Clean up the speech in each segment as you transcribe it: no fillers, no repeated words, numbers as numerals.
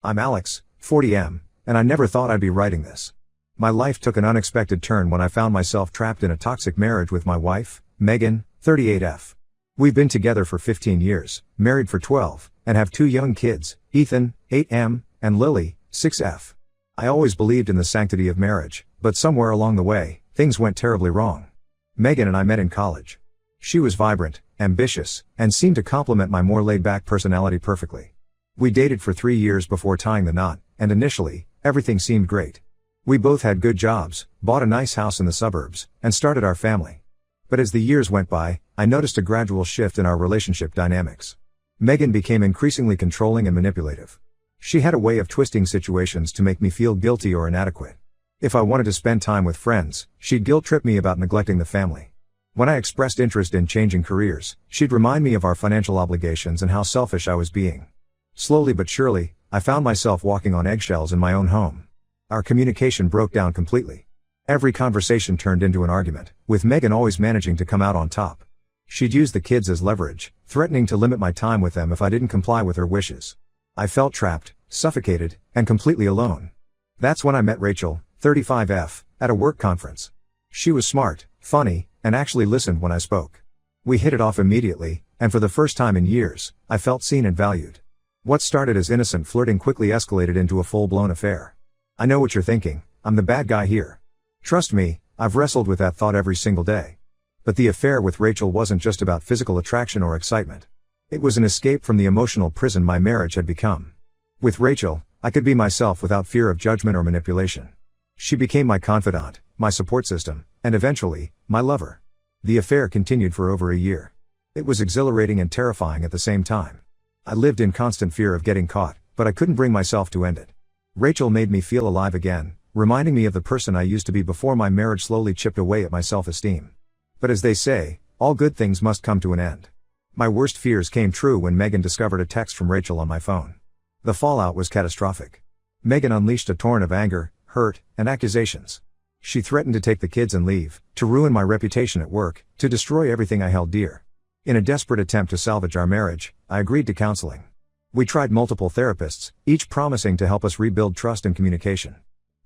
I'm Alex, 40M, and I never thought I'd be writing this. My life took an unexpected turn when I found myself trapped in a toxic marriage with my wife, Megan, 38F. We've been together for 15 years, married for 12, and have 2 young kids, Ethan, 8M, and Lily, 6F. I always believed in the sanctity of marriage, but somewhere along the way, things went terribly wrong. Megan and I met in college. She was vibrant, ambitious, and seemed to complement my more laid-back personality perfectly. We dated for 3 years before tying the knot, and initially, everything seemed great. We both had good jobs, bought a nice house in the suburbs, and started our family. But as the years went by, I noticed a gradual shift in our relationship dynamics. Megan became increasingly controlling and manipulative. She had a way of twisting situations to make me feel guilty or inadequate. If I wanted to spend time with friends, she'd guilt-trip me about neglecting the family. When I expressed interest in changing careers, she'd remind me of our financial obligations and how selfish I was being. Slowly but surely, I found myself walking on eggshells in my own home. Our communication broke down completely. Every conversation turned into an argument, with Megan always managing to come out on top. She'd use the kids as leverage, threatening to limit my time with them if I didn't comply with her wishes. I felt trapped, suffocated, and completely alone. That's when I met Rachel, 35F, at a work conference. She was smart, funny, and actually listened when I spoke. We hit it off immediately, and for the first time in years, I felt seen and valued. What started as innocent flirting quickly escalated into a full-blown affair. I know what you're thinking, I'm the bad guy here. Trust me, I've wrestled with that thought every single day. But the affair with Rachel wasn't just about physical attraction or excitement. It was an escape from the emotional prison my marriage had become. With Rachel, I could be myself without fear of judgment or manipulation. She became my confidant, my support system, and eventually, my lover. The affair continued for over a year. It was exhilarating and terrifying at the same time. I lived in constant fear of getting caught, but I couldn't bring myself to end it. Rachel made me feel alive again, reminding me of the person I used to be before my marriage slowly chipped away at my self-esteem. But as they say, all good things must come to an end. My worst fears came true when Megan discovered a text from Rachel on my phone. The fallout was catastrophic. Megan unleashed a torrent of anger, hurt, and accusations. She threatened to take the kids and leave, to ruin my reputation at work, to destroy everything I held dear. In a desperate attempt to salvage our marriage, I agreed to counseling. We tried multiple therapists, each promising to help us rebuild trust and communication.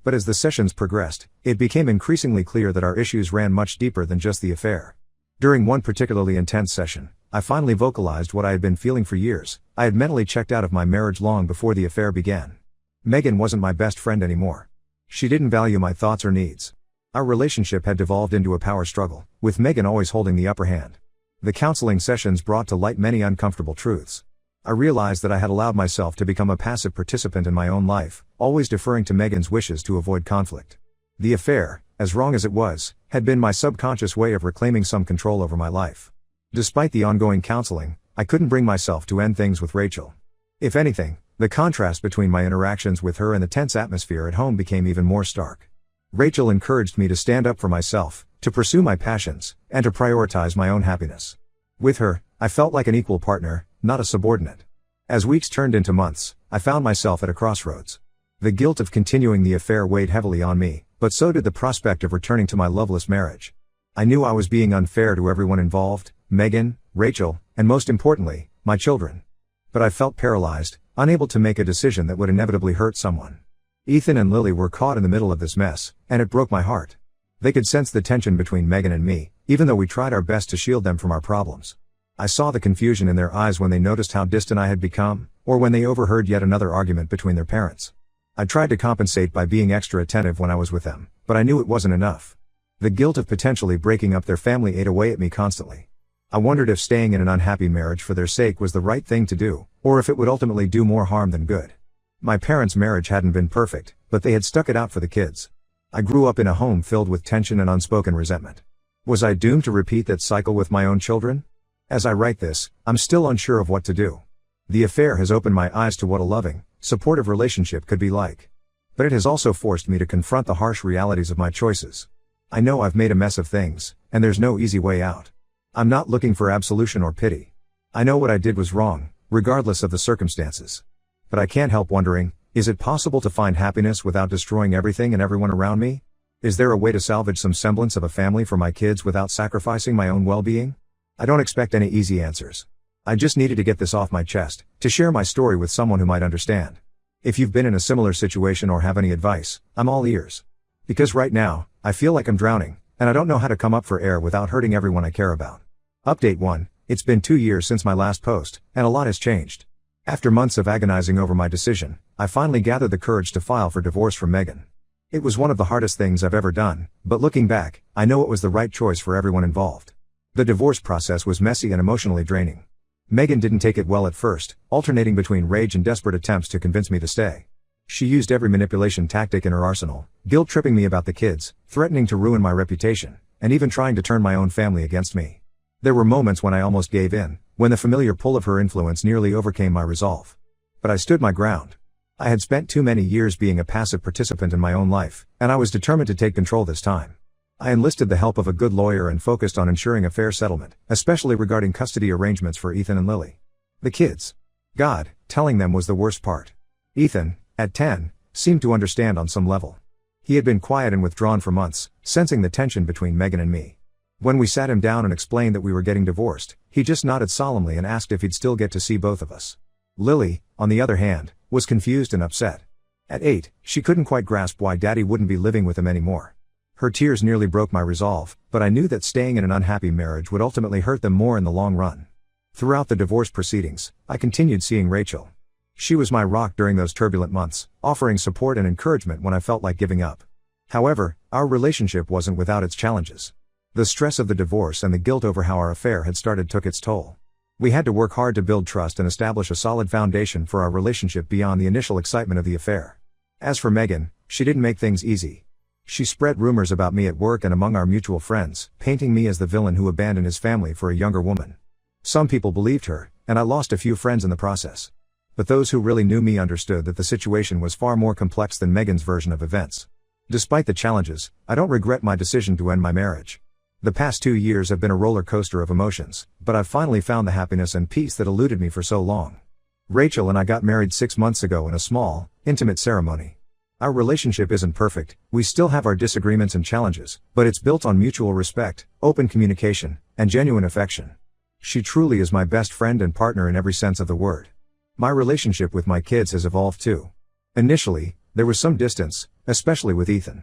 But as the sessions progressed, it became increasingly clear that our issues ran much deeper than just the affair. During one particularly intense session, I finally vocalized what I had been feeling for years. I had mentally checked out of my marriage long before the affair began. Megan wasn't my best friend anymore. She didn't value my thoughts or needs. Our relationship had devolved into a power struggle, with Megan always holding the upper hand. The counseling sessions brought to light many uncomfortable truths. I realized that I had allowed myself to become a passive participant in my own life, always deferring to Megan's wishes to avoid conflict. The affair, as wrong as it was, had been my subconscious way of reclaiming some control over my life. Despite the ongoing counseling, I couldn't bring myself to end things with Rachel. If anything, the contrast between my interactions with her and the tense atmosphere at home became even more stark. Rachel encouraged me to stand up for myself, to pursue my passions, and to prioritize my own happiness. With her, I felt like an equal partner, not a subordinate. As weeks turned into months, I found myself at a crossroads. The guilt of continuing the affair weighed heavily on me, but so did the prospect of returning to my loveless marriage. I knew I was being unfair to everyone involved, Megan, Rachel, and most importantly, my children. But I felt paralyzed, unable to make a decision that would inevitably hurt someone. Ethan and Lily were caught in the middle of this mess, and it broke my heart. They could sense the tension between Megan and me, even though we tried our best to shield them from our problems. I saw the confusion in their eyes when they noticed how distant I had become, or when they overheard yet another argument between their parents. I tried to compensate by being extra attentive when I was with them, but I knew it wasn't enough. The guilt of potentially breaking up their family ate away at me constantly. I wondered if staying in an unhappy marriage for their sake was the right thing to do, or if it would ultimately do more harm than good. My parents' marriage hadn't been perfect, but they had stuck it out for the kids. I grew up in a home filled with tension and unspoken resentment. Was I doomed to repeat that cycle with my own children? As I write this, I'm still unsure of what to do. The affair has opened my eyes to what a loving, supportive relationship could be like. But it has also forced me to confront the harsh realities of my choices. I know I've made a mess of things, and there's no easy way out. I'm not looking for absolution or pity. I know what I did was wrong, regardless of the circumstances. But I can't help wondering, is it possible to find happiness without destroying everything and everyone around me? Is there a way to salvage some semblance of a family for my kids without sacrificing my own well-being? I don't expect any easy answers. I just needed to get this off my chest, to share my story with someone who might understand. If you've been in a similar situation or have any advice, I'm all ears. Because right now, I feel like I'm drowning, and I don't know how to come up for air without hurting everyone I care about. Update 1. It's been 2 years since my last post, and a lot has changed. After months of agonizing over my decision, I finally gathered the courage to file for divorce from Megan. It was one of the hardest things I've ever done, but looking back, I know it was the right choice for everyone involved. The divorce process was messy and emotionally draining. Megan didn't take it well at first, alternating between rage and desperate attempts to convince me to stay. She used every manipulation tactic in her arsenal, guilt-tripping me about the kids, threatening to ruin my reputation, and even trying to turn my own family against me. There were moments when I almost gave in, when the familiar pull of her influence nearly overcame my resolve. But I stood my ground. I had spent too many years being a passive participant in my own life, and I was determined to take control this time. I enlisted the help of a good lawyer and focused on ensuring a fair settlement, especially regarding custody arrangements for Ethan and Lily. The kids. God, telling them was the worst part. Ethan, at 10, seemed to understand on some level. He had been quiet and withdrawn for months, sensing the tension between Megan and me. When we sat him down and explained that we were getting divorced, he just nodded solemnly and asked if he'd still get to see both of us. Lily, on the other hand, was confused and upset. At 8, she couldn't quite grasp why Daddy wouldn't be living with him anymore. Her tears nearly broke my resolve, but I knew that staying in an unhappy marriage would ultimately hurt them more in the long run. Throughout the divorce proceedings, I continued seeing Rachel. She was my rock during those turbulent months, offering support and encouragement when I felt like giving up. However, our relationship wasn't without its challenges. The stress of the divorce and the guilt over how our affair had started took its toll. We had to work hard to build trust and establish a solid foundation for our relationship beyond the initial excitement of the affair. As for Megan, she didn't make things easy. She spread rumors about me at work and among our mutual friends, painting me as the villain who abandoned his family for a younger woman. Some people believed her, and I lost a few friends in the process. But those who really knew me understood that the situation was far more complex than Megan's version of events. Despite the challenges, I don't regret my decision to end my marriage. The past 2 years have been a roller coaster of emotions, but I've finally found the happiness and peace that eluded me for so long. Rachel and I got married 6 months ago in a small, intimate ceremony. Our relationship isn't perfect, we still have our disagreements and challenges, but it's built on mutual respect, open communication, and genuine affection. She truly is my best friend and partner in every sense of the word. My relationship with my kids has evolved too. Initially, there was some distance, especially with Ethan.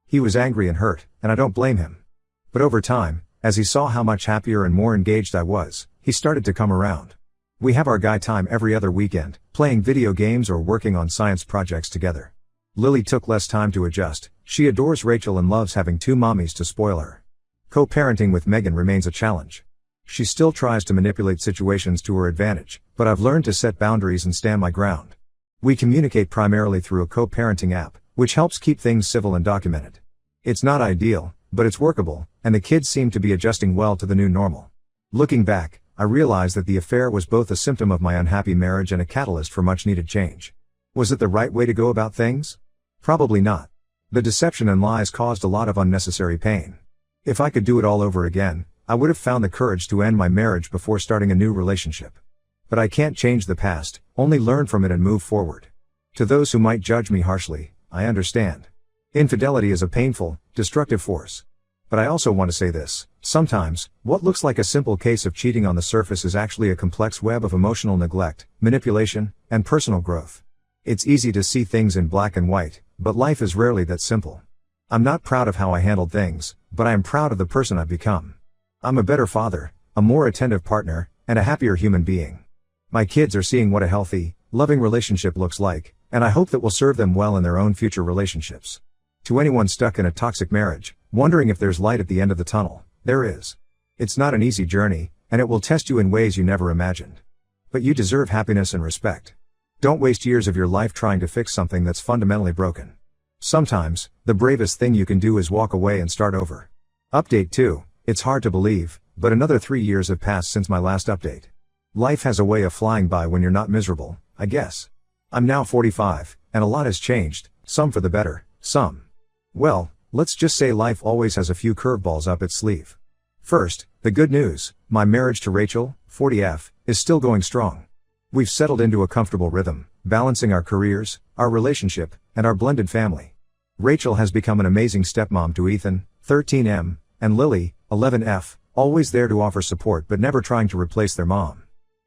He was angry and hurt, and I don't blame him. But over time, as he saw how much happier and more engaged I was, he started to come around. We have our guy time every other weekend, playing video games or working on science projects together. Lily took less time to adjust. She adores Rachel and loves having 2 mommies to spoil her. Co-parenting with Megan remains a challenge. She still tries to manipulate situations to her advantage, but I've learned to set boundaries and stand my ground. We communicate primarily through a co-parenting app, which helps keep things civil and documented. It's not ideal, but it's workable, and the kids seem to be adjusting well to the new normal. Looking back, I realized that the affair was both a symptom of my unhappy marriage and a catalyst for much-needed change. Was it the right way to go about things? Probably not. The deception and lies caused a lot of unnecessary pain. If I could do it all over again, I would have found the courage to end my marriage before starting a new relationship. But I can't change the past, only learn from it and move forward. To those who might judge me harshly, I understand. Infidelity is a painful, destructive force. But I also want to say this: sometimes, what looks like a simple case of cheating on the surface is actually a complex web of emotional neglect, manipulation, and personal growth. It's easy to see things in black and white, but life is rarely that simple. I'm not proud of how I handled things, but I am proud of the person I've become. I'm a better father, a more attentive partner, and a happier human being. My kids are seeing what a healthy, loving relationship looks like, and I hope that will serve them well in their own future relationships. To anyone stuck in a toxic marriage, wondering if there's light at the end of the tunnel, there is. It's not an easy journey, and it will test you in ways you never imagined. But you deserve happiness and respect. Don't waste years of your life trying to fix something that's fundamentally broken. Sometimes, the bravest thing you can do is walk away and start over. Update 2. It's hard to believe, but another 3 years have passed since my last update. Life has a way of flying by when you're not miserable, I guess. I'm now 45, and a lot has changed, some for the better, some. Well, let's just say life always has a few curveballs up its sleeve. First, the good news: my marriage to Rachel, 40F, is still going strong. We've settled into a comfortable rhythm, balancing our careers, our relationship, and our blended family. Rachel has become an amazing stepmom to Ethan, 13M, and Lily, 11F, always there to offer support but never trying to replace their mom.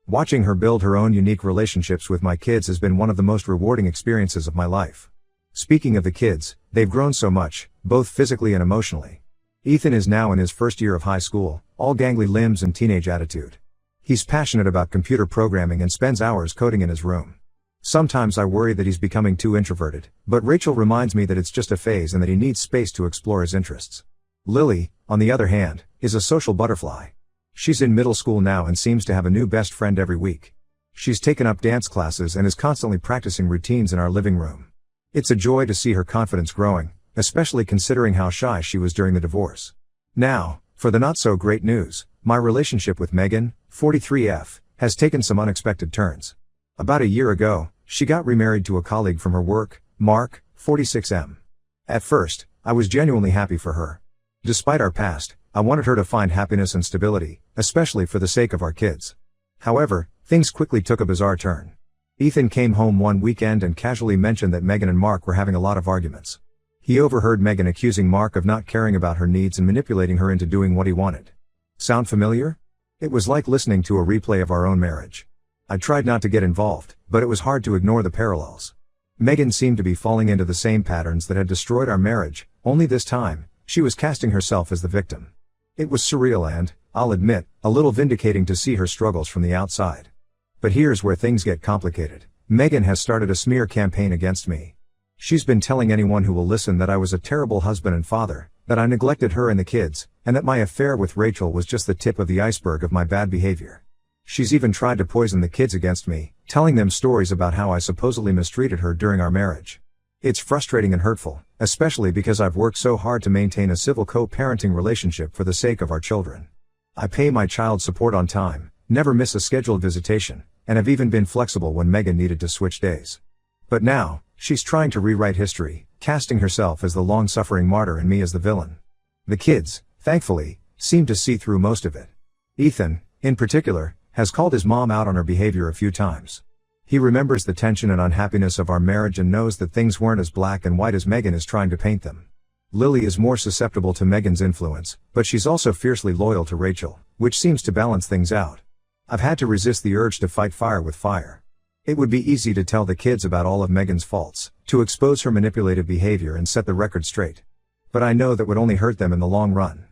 Watching her build her own unique relationships with my kids has been one of the most rewarding experiences of my life. Speaking of the kids, they've grown so much, both physically and emotionally. Ethan is now in his first year of high school, all gangly limbs and teenage attitude. He's passionate about computer programming and spends hours coding in his room. Sometimes I worry that he's becoming too introverted, but Rachel reminds me that it's just a phase and that he needs space to explore his interests. Lily, on the other hand, is a social butterfly. She's in middle school now and seems to have a new best friend every week. She's taken up dance classes and is constantly practicing routines in our living room. It's a joy to see her confidence growing, especially considering how shy she was during the divorce. Now, for the not-so-great news, my relationship with Megan, 43F, has taken some unexpected turns. About a year ago, she got remarried to a colleague from her work, Mark, 46M. At first, I was genuinely happy for her. Despite our past, I wanted her to find happiness and stability, especially for the sake of our kids. However, things quickly took a bizarre turn. Ethan came home one weekend and casually mentioned that Megan and Mark were having a lot of arguments. He overheard Megan accusing Mark of not caring about her needs and manipulating her into doing what he wanted. Sound familiar? It was like listening to a replay of our own marriage. I tried not to get involved, but it was hard to ignore the parallels. Megan seemed to be falling into the same patterns that had destroyed our marriage, only this time, she was casting herself as the victim. It was surreal and, I'll admit, a little vindicating to see her struggles from the outside. But here's where things get complicated. Megan has started a smear campaign against me. She's been telling anyone who will listen that I was a terrible husband and father, that I neglected her and the kids, and that my affair with Rachel was just the tip of the iceberg of my bad behavior. She's even tried to poison the kids against me, telling them stories about how I supposedly mistreated her during our marriage. It's frustrating and hurtful, especially because I've worked so hard to maintain a civil co-parenting relationship for the sake of our children. I pay my child support on time, never miss a scheduled visitation, and have even been flexible when Megan needed to switch days. But now, she's trying to rewrite history, casting herself as the long-suffering martyr and me as the villain. The kids, thankfully, seem to see through most of it. Ethan, in particular, has called his mom out on her behavior a few times. He remembers the tension and unhappiness of our marriage and knows that things weren't as black and white as Megan is trying to paint them. Lily is more susceptible to Megan's influence, but she's also fiercely loyal to Rachel, which seems to balance things out. I've had to resist the urge to fight fire with fire. It would be easy to tell the kids about all of Megan's faults, to expose her manipulative behavior and set the record straight. But I know that would only hurt them in the long run.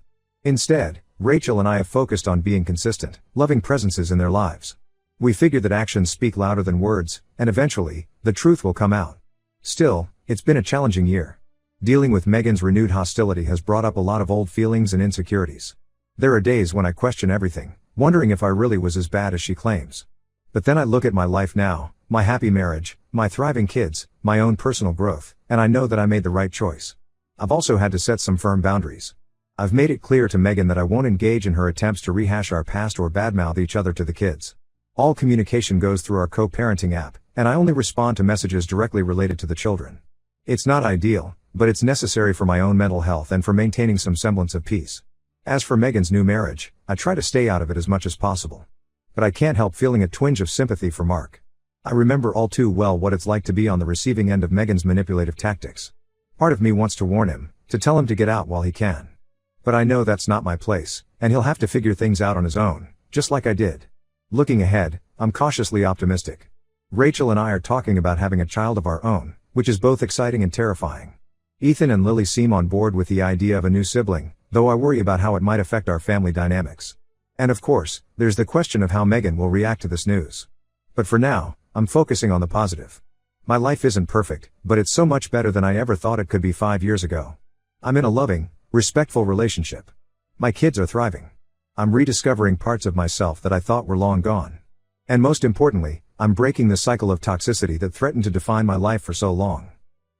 Instead, Rachel and I have focused on being consistent, loving presences in their lives. We figure that actions speak louder than words, and eventually, the truth will come out. Still, it's been a challenging year. Dealing with Megan's renewed hostility has brought up a lot of old feelings and insecurities. There are days when I question everything, wondering if I really was as bad as she claims. But then I look at my life now, my happy marriage, my thriving kids, my own personal growth, and I know that I made the right choice. I've also had to set some firm boundaries. I've made it clear to Megan that I won't engage in her attempts to rehash our past or badmouth each other to the kids. All communication goes through our co-parenting app, and I only respond to messages directly related to the children. It's not ideal, but it's necessary for my own mental health and for maintaining some semblance of peace. As for Megan's new marriage, I try to stay out of it as much as possible. But I can't help feeling a twinge of sympathy for Mark. I remember all too well what it's like to be on the receiving end of Megan's manipulative tactics. Part of me wants to warn him, to tell him to get out while he can. But I know that's not my place, and he'll have to figure things out on his own, just like I did. Looking ahead, I'm cautiously optimistic. Rachel and I are talking about having a child of our own, which is both exciting and terrifying. Ethan and Lily seem on board with the idea of a new sibling, though I worry about how it might affect our family dynamics. And of course, there's the question of how Megan will react to this news. But for now, I'm focusing on the positive. My life isn't perfect, but it's so much better than I ever thought it could be 5 years ago. I'm in a loving, respectful relationship. My kids are thriving. I'm rediscovering parts of myself that I thought were long gone. And most importantly, I'm breaking the cycle of toxicity that threatened to define my life for so long.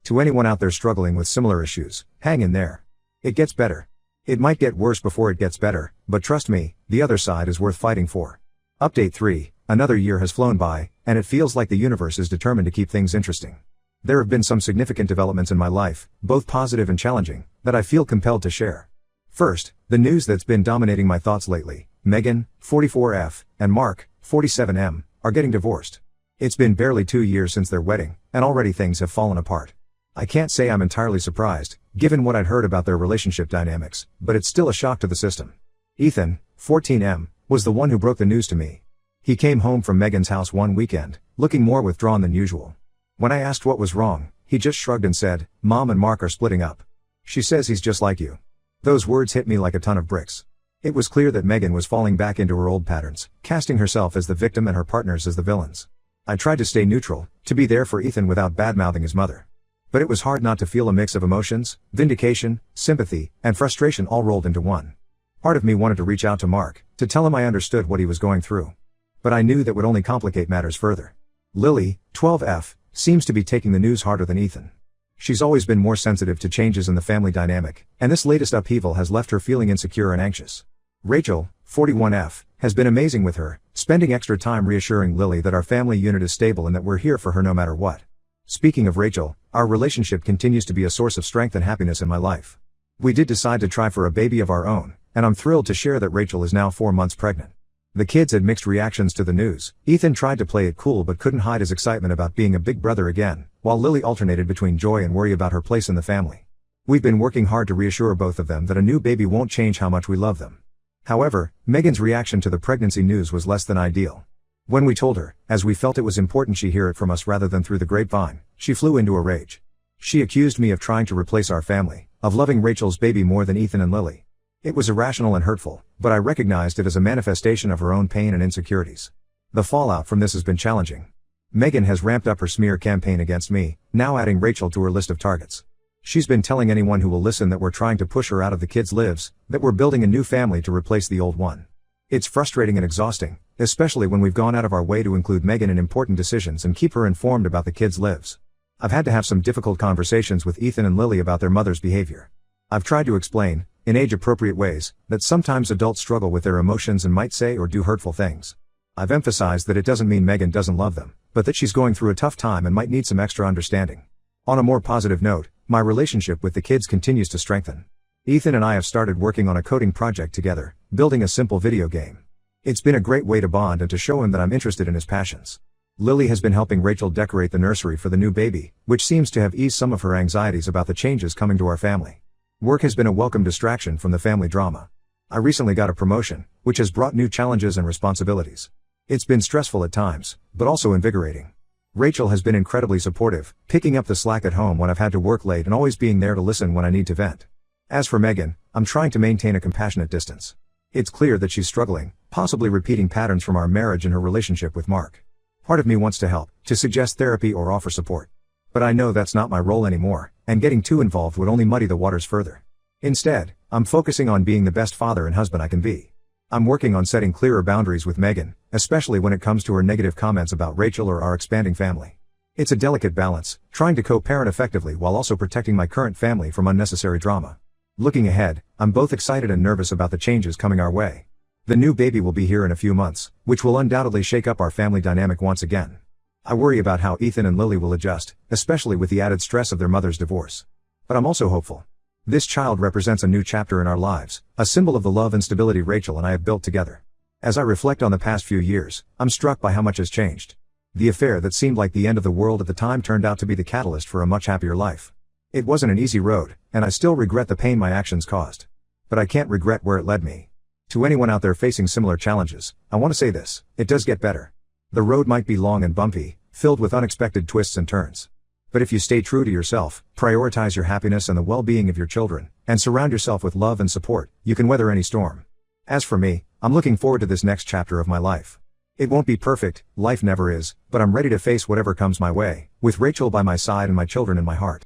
To anyone out there struggling with similar issues, hang in there. It gets better. It might get worse before it gets better, but trust me, the other side is worth fighting for. Update 3, another year has flown by, and it feels like the universe is determined to keep things interesting. There have been some significant developments in my life, both positive and challenging, that I feel compelled to share. First, the news that's been dominating my thoughts lately: Megan, 44F, and Mark, 47M, are getting divorced. It's been barely 2 years since their wedding, and already things have fallen apart. I can't say I'm entirely surprised, given what I'd heard about their relationship dynamics, but it's still a shock to the system. Ethan, 14M, was the one who broke the news to me. He came home from Megan's house one weekend, looking more withdrawn than usual. When I asked what was wrong, he just shrugged and said, "Mom and Mark are splitting up. She says he's just like you." Those words hit me like a ton of bricks. It was clear that Megan was falling back into her old patterns, casting herself as the victim and her partners as the villains. I tried to stay neutral, to be there for Ethan without bad-mouthing his mother. But it was hard not to feel a mix of emotions, vindication, sympathy, and frustration all rolled into one. Part of me wanted to reach out to Mark, to tell him I understood what he was going through. But I knew that would only complicate matters further. Lily, 12F, seems to be taking the news harder than Ethan. She's always been more sensitive to changes in the family dynamic, and this latest upheaval has left her feeling insecure and anxious. Rachel, 41F, has been amazing with her, spending extra time reassuring Lily that our family unit is stable and that we're here for her no matter what. Speaking of Rachel, our relationship continues to be a source of strength and happiness in my life. We did decide to try for a baby of our own, and I'm thrilled to share that Rachel is now 4 months pregnant. The kids had mixed reactions to the news. Ethan tried to play it cool but couldn't hide his excitement about being a big brother again, while Lily alternated between joy and worry about her place in the family. We've been working hard to reassure both of them that a new baby won't change how much we love them. However, Megan's reaction to the pregnancy news was less than ideal. When we told her, as we felt it was important she hear it from us rather than through the grapevine, she flew into a rage. She accused me of trying to replace our family, of loving Rachel's baby more than Ethan and Lily. It was irrational and hurtful, but I recognized it as a manifestation of her own pain and insecurities. The fallout from this has been challenging. Megan has ramped up her smear campaign against me, now adding Rachel to her list of targets. She's been telling anyone who will listen that we're trying to push her out of the kids' lives, that we're building a new family to replace the old one. It's frustrating and exhausting, especially when we've gone out of our way to include Megan in important decisions and keep her informed about the kids' lives. I've had to have some difficult conversations with Ethan and Lily about their mother's behavior. I've tried to explain, in age-appropriate ways, that sometimes adults struggle with their emotions and might say or do hurtful things. I've emphasized that it doesn't mean Megan doesn't love them, but that she's going through a tough time and might need some extra understanding. On a more positive note, my relationship with the kids continues to strengthen. Ethan and I have started working on a coding project together, building a simple video game. It's been a great way to bond and to show him that I'm interested in his passions. Lily has been helping Rachel decorate the nursery for the new baby, which seems to have eased some of her anxieties about the changes coming to our family. Work has been a welcome distraction from the family drama. I recently got a promotion, which has brought new challenges and responsibilities. It's been stressful at times, but also invigorating. Rachel has been incredibly supportive, picking up the slack at home when I've had to work late and always being there to listen when I need to vent. As for Megan, I'm trying to maintain a compassionate distance. It's clear that she's struggling, possibly repeating patterns from our marriage and her relationship with Mark. Part of me wants to help, to suggest therapy or offer support. But I know that's not my role anymore, and getting too involved would only muddy the waters further. Instead, I'm focusing on being the best father and husband I can be. I'm working on setting clearer boundaries with Megan, especially when it comes to her negative comments about Rachel or our expanding family. It's a delicate balance, trying to co-parent effectively while also protecting my current family from unnecessary drama. Looking ahead, I'm both excited and nervous about the changes coming our way. The new baby will be here in a few months, which will undoubtedly shake up our family dynamic once again. I worry about how Ethan and Lily will adjust, especially with the added stress of their mother's divorce. But I'm also hopeful. This child represents a new chapter in our lives, a symbol of the love and stability Rachel and I have built together. As I reflect on the past few years, I'm struck by how much has changed. The affair that seemed like the end of the world at the time turned out to be the catalyst for a much happier life. It wasn't an easy road, and I still regret the pain my actions caused. But I can't regret where it led me. To anyone out there facing similar challenges, I want to say this: it does get better. The road might be long and bumpy, filled with unexpected twists and turns. But if you stay true to yourself, prioritize your happiness and the well-being of your children, and surround yourself with love and support, you can weather any storm. As for me, I'm looking forward to this next chapter of my life. It won't be perfect, life never is, but I'm ready to face whatever comes my way, with Rachel by my side and my children in my heart.